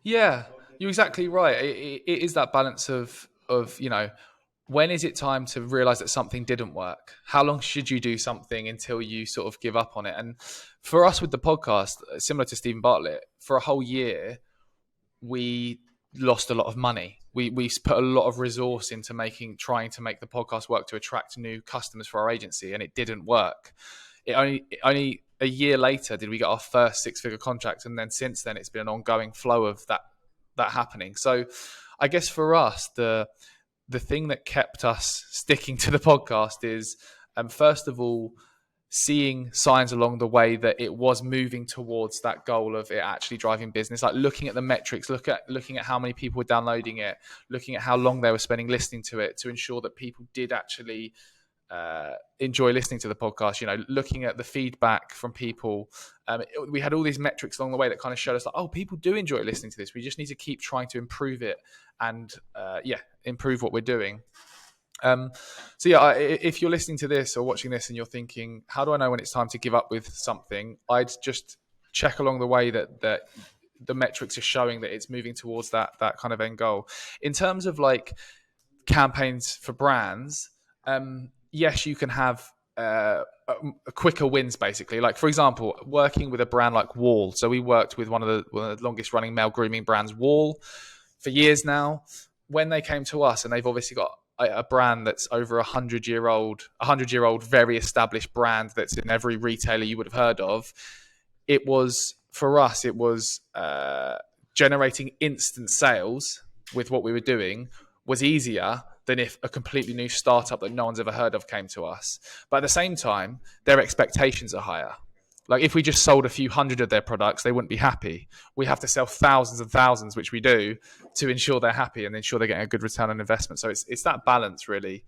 Yeah, you're exactly right. It is that balance of when is it time to realize that something didn't work? How long should you do something until you sort of give up on it? And for us with the podcast, similar to Stephen Bartlett, for a whole year we lost a lot of money. We put a lot of resource into trying to make the podcast work to attract new customers for our agency, and it didn't work. Only a year later did we get our first six-figure contract, and then since then it's been an ongoing flow of that happening. So I guess for us, the thing that kept us sticking to the podcast is, first of all, seeing signs along the way that it was moving towards that goal of it actually driving business, like looking at the metrics, looking at how many people were downloading it, looking at how long they were spending listening to it, to ensure that people did actually enjoy listening to the podcast. Looking at the feedback from people, we had all these metrics along the way that kind of showed us like, oh, people do enjoy listening to this. We just need to keep trying to improve it and improve what we're doing. So yeah, if you're listening to this or watching this and you're thinking, how do I know when it's time to give up with something? I'd just check along the way that the metrics are showing that it's moving towards that kind of end goal. In terms of like campaigns for brands, yes, you can have quicker wins, basically. Like, for example, working with a brand like Wall. So we worked with one of the longest running male grooming brands, Wall, for years now. When they came to us, and they've obviously got a brand that's over 100-year-old, very established brand that's in every retailer you would have heard of. It was, for us, it was generating instant sales with what we were doing was easier than if a completely new startup that no one's ever heard of came to us. But at the same time, their expectations are higher. Like, if we just sold a few hundred of their products, they wouldn't be happy. We have to sell thousands and thousands, which we do, to ensure they're happy and ensure they're getting a good return on investment. So it's that balance, really.